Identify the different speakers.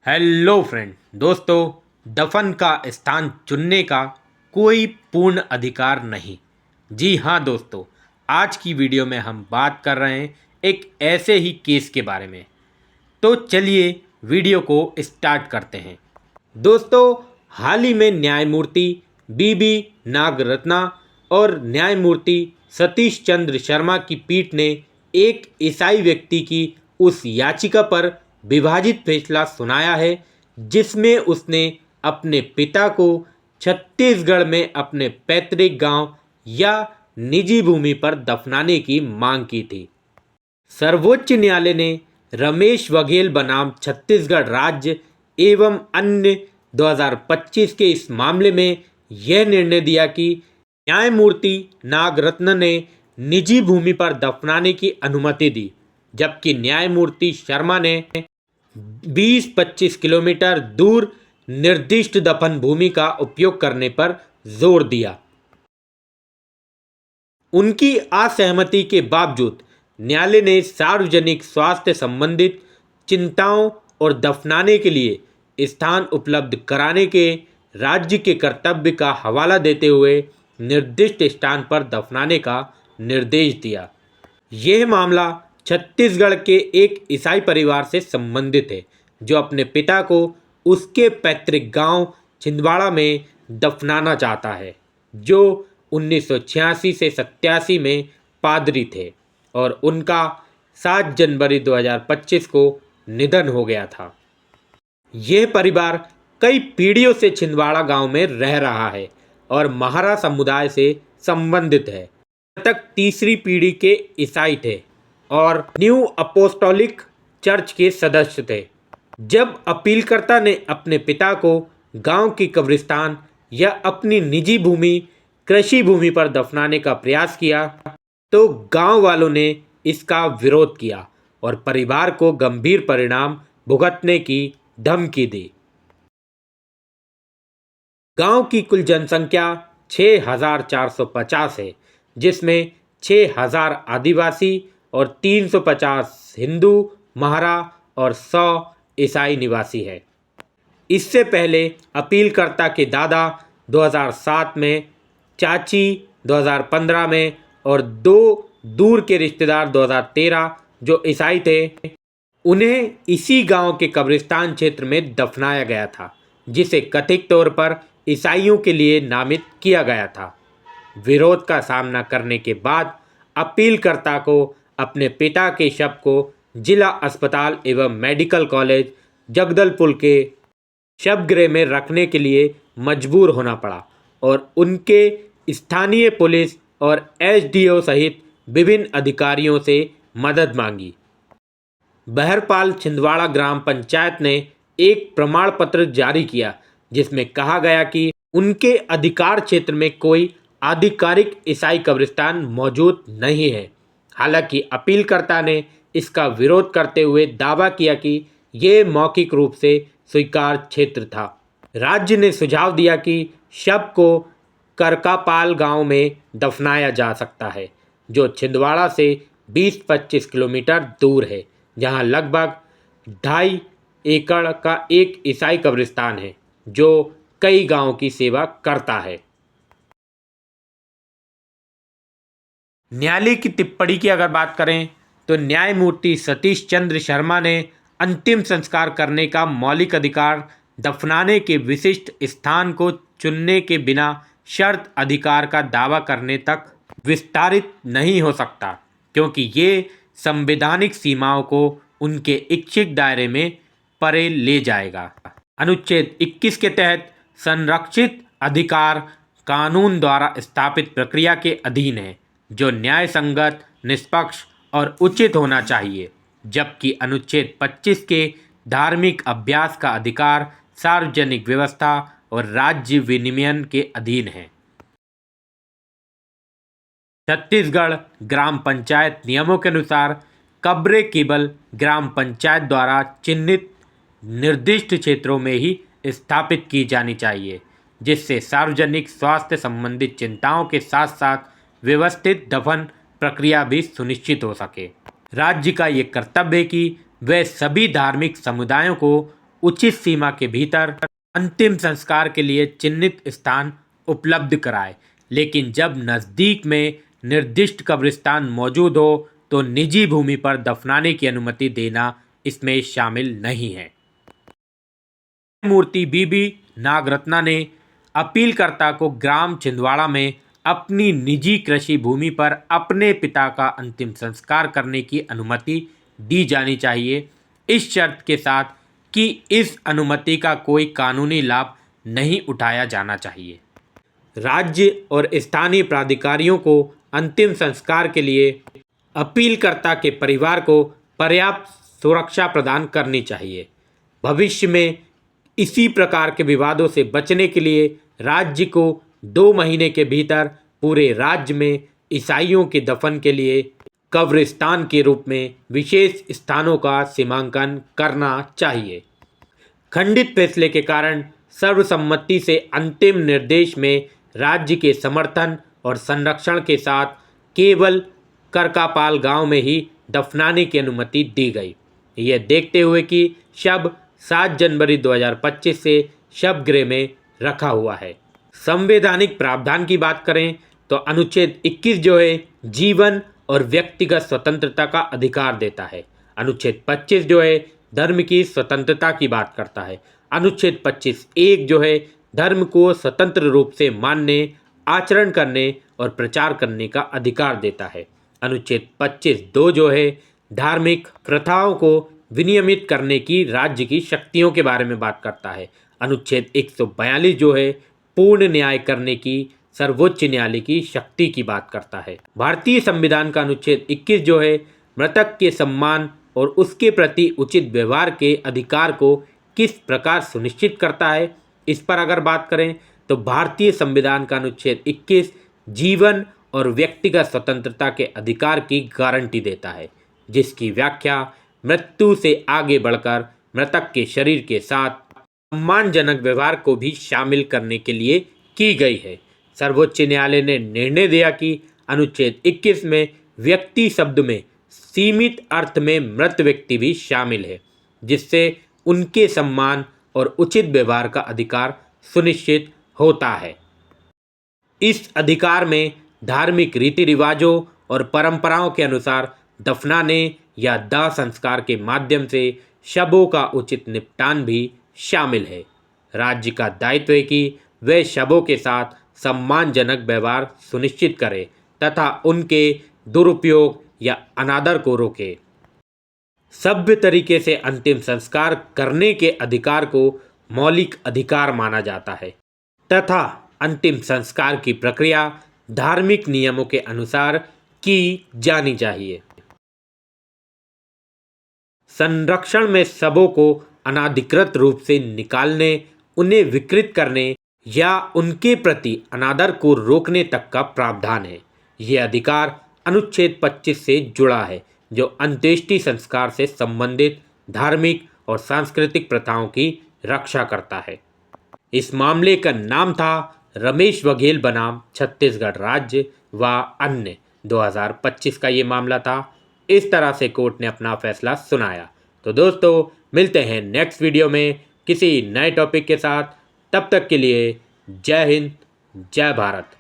Speaker 1: Hello friend दोस्तों, दफन का स्थान चुनने का कोई पूर्ण अधिकार नहीं। जी हाँ दोस्तों, आज की वीडियो में हम बात कर रहे हैं एक ऐसे ही केस के बारे में। तो चलिए वीडियो को स्टार्ट करते हैं। दोस्तों, हाल ही में न्यायमूर्ति बीबी नागरत्ना और न्यायमूर्ति सतीश चंद्र शर्मा की पीठ ने एक ईसाई व्यक्ति की उस याचिका पर विभाजित फैसला सुनाया है जिसमें उसने अपने पिता को छत्तीसगढ़ में अपने पैतृक गांव या निजी भूमि पर दफनाने की मांग की थी। सर्वोच्च न्यायालय ने रमेश बघेल बनाम छत्तीसगढ़ राज्य एवं अन्य 2025 के इस मामले में यह निर्णय दिया कि न्यायमूर्ति नागरत्न ने निजी भूमि पर दफनाने की अनुमति दी, जबकि न्यायमूर्ति शर्मा ने 20-25 किलोमीटर दूर निर्दिष्ट दफन भूमि का उपयोग करने पर जोर दिया। उनकी असहमति के बावजूद न्यायालय ने सार्वजनिक स्वास्थ्य संबंधित चिंताओं और दफनाने के लिए स्थान उपलब्ध कराने के राज्य के कर्तव्य का हवाला देते हुए निर्दिष्ट स्थान पर दफनाने का निर्देश दिया। यह मामला छत्तीसगढ़ के एक ईसाई परिवार से संबंधित है जो अपने पिता को उसके पैतृक गांव छिंदवाड़ा में दफनाना चाहता है, जो 1986 से 87 में पादरी थे और उनका 7 जनवरी 2025 को निधन हो गया था। यह परिवार कई पीढ़ियों से छिंदवाड़ा गांव में रह रहा है और महारा समुदाय से संबंधित है। तक तीसरी पीढ़ी के ईसाई थे और न्यू अपोस्टोलिक चर्च के सदस्य थे। जब अपीलकर्ता ने अपने पिता को गांव की कब्रिस्तान या अपनी निजी भूमि कृषि भूमि पर दफनाने का प्रयास किया तो गांव वालों ने इसका विरोध किया और परिवार को गंभीर परिणाम भुगतने की धमकी दी। गांव की कुल जनसंख्या 6,450 है, जिसमें 6,000 आदिवासी और 350 हिंदू, महारा और 100 ईसाई निवासी है। इससे पहले अपीलकर्ता के दादा 2007 में, चाची 2015 में और दो दूर के रिश्तेदार 2013 जो ईसाई थे, उन्हें इसी गांव के कब्रिस्तान क्षेत्र में दफनाया गया था, जिसे कथित तौर पर ईसाइयों के लिए नामित किया गया था। विरोध का सामना करने के बाद अपीलकर्ता को अपने पिता के शव को जिला अस्पताल एवं मेडिकल कॉलेज जगदलपुर के शवगृह में रखने के लिए मजबूर होना पड़ा और उनके स्थानीय पुलिस और एसडीओ सहित विभिन्न अधिकारियों से मदद मांगी। बहरपाल छिंदवाड़ा ग्राम पंचायत ने एक प्रमाण पत्र जारी किया जिसमें कहा गया कि उनके अधिकार क्षेत्र में कोई आधिकारिक ईसाई कब्रिस्तान मौजूद नहीं है। हालांकि अपीलकर्ता ने इसका विरोध करते हुए दावा किया कि ये मौखिक रूप से स्वीकार क्षेत्र था। राज्य ने सुझाव दिया कि शव को करकापाल गांव में दफनाया जा सकता है, जो छिंदवाड़ा से 20-25 किलोमीटर दूर है, जहां लगभग 2.5 एकड़ का एक ईसाई कब्रिस्तान है जो कई गांवों की सेवा करता है। न्यायालय की टिप्पणी की अगर बात करें तो न्यायमूर्ति सतीश चंद्र शर्मा ने अंतिम संस्कार करने का मौलिक अधिकार दफनाने के विशिष्ट स्थान को चुनने के बिना शर्त अधिकार का दावा करने तक विस्तारित नहीं हो सकता, क्योंकि ये संवैधानिक सीमाओं को उनके इच्छित दायरे में परे ले जाएगा। अनुच्छेद 21 के तहत संरक्षित अधिकार कानून द्वारा स्थापित प्रक्रिया के अधीन है, जो न्याय संगत, निष्पक्ष और उचित होना चाहिए, जबकि अनुच्छेद 25 के धार्मिक अभ्यास का अधिकार सार्वजनिक व्यवस्था और राज्य विनियमन के अधीन है। छत्तीसगढ़ ग्राम पंचायत नियमों के अनुसार कब्रें केवल ग्राम पंचायत द्वारा चिन्हित निर्दिष्ट क्षेत्रों में ही स्थापित की जानी चाहिए, जिससे सार्वजनिक स्वास्थ्य संबंधित चिंताओं के साथ साथ व्यवस्थित दफन प्रक्रिया भी सुनिश्चित हो सके। राज्य का ये कर्तव्य है कि वह सभी धार्मिक समुदायों को उचित सीमा के भीतर अंतिम संस्कार के लिए चिन्हित स्थान उपलब्ध कराए, लेकिन जब नज़दीक में निर्दिष्ट कब्रिस्तान मौजूद हो तो निजी भूमि पर दफनाने की अनुमति देना इसमें शामिल नहीं है। न्यायमूर्ति बीबी नागरत्ना ने अपीलकर्ता को ग्राम छिंदवाड़ा में अपनी निजी कृषि भूमि पर अपने पिता का अंतिम संस्कार करने की अनुमति दी जानी चाहिए, इस शर्त के साथ कि इस अनुमति का कोई कानूनी लाभ नहीं उठाया जाना चाहिए। राज्य और स्थानीय प्राधिकारियों को अंतिम संस्कार के लिए अपीलकर्ता के परिवार को पर्याप्त सुरक्षा प्रदान करनी चाहिए। भविष्य में इसी प्रकार के विवादों से बचने के लिए राज्य को 2 महीने के भीतर पूरे राज्य में ईसाइयों के दफन के लिए कब्रिस्तान के रूप में विशेष स्थानों का सीमांकन करना चाहिए। खंडित फैसले के कारण सर्वसम्मति से अंतिम निर्देश में राज्य के समर्थन और संरक्षण के साथ केवल करकापाल गांव में ही दफनाने की अनुमति दी गई। यह देखते हुए कि शव 7 जनवरी 2025 से शवगृह में रखा हुआ है। संवैधानिक प्रावधान की बात करें तो अनुच्छेद 21 जो है जीवन और व्यक्तिगत स्वतंत्रता का अधिकार देता है। अनुच्छेद 25 जो है धर्म की स्वतंत्रता की बात करता है। अनुच्छेद 25(1) जो है धर्म को स्वतंत्र रूप से मानने, आचरण करने और प्रचार करने का अधिकार देता है। अनुच्छेद 25(2) जो है धार्मिक प्रथाओं को विनियमित करने की राज्य की शक्तियों के बारे में बात करता है। अनुच्छेद 142 जो है पूर्ण न्याय करने की सर्वोच्च न्यायालय की शक्ति की बात करता है। भारतीय संविधान का अनुच्छेद 21 जो है मृतक के सम्मान और उसके प्रति उचित व्यवहार के अधिकार को किस प्रकार सुनिश्चित करता है, इस पर अगर बात करें तो भारतीय संविधान का अनुच्छेद 21 जीवन और व्यक्तिगत स्वतंत्रता के अधिकार की गारंटी देता है, जिसकी व्याख्या मृत्यु से आगे बढ़कर मृतक के शरीर के साथ सम्मानजनक व्यवहार को भी शामिल करने के लिए की गई है। सर्वोच्च न्यायालय ने निर्णय दिया कि अनुच्छेद 21 में व्यक्ति शब्द में सीमित अर्थ में मृत व्यक्ति भी शामिल है, जिससे उनके सम्मान और उचित व्यवहार का अधिकार सुनिश्चित होता है। इस अधिकार में धार्मिक रीति रिवाजों और परंपराओं के अनुसार दफनाने या दाह संस्कार के माध्यम से शवों का उचित निपटान भी शामिल है। राज्य का दायित्व है कि वे शवों के साथ सम्मानजनक व्यवहार सुनिश्चित करे तथा उनके दुरुपयोग या अनादर को रोके। सभ्य तरीके से अंतिम संस्कार करने के अधिकार को मौलिक अधिकार माना जाता है तथा अंतिम संस्कार की प्रक्रिया धार्मिक नियमों के अनुसार की जानी चाहिए। संरक्षण में शवों को अनाधिकृत रूप से निकालने, उन्हें विकृत करने या उनके प्रति अनादर को रोकने तक का प्रावधान है। यह अधिकार अनुच्छेद 25 से जुड़ा है, जो अंत्येष्टि संस्कार से संबंधित धार्मिक और सांस्कृतिक प्रथाओं की रक्षा करता है। इस मामले का नाम था रमेश बघेल बनाम छत्तीसगढ़ राज्य व अन्य। 2025 का ये मामला था। इस तरह से कोर्ट ने अपना फैसला सुनाया। तो दोस्तों, मिलते हैं नेक्स्ट वीडियो में किसी नए टॉपिक के साथ। तब तक के लिए जय हिंद, जय भारत।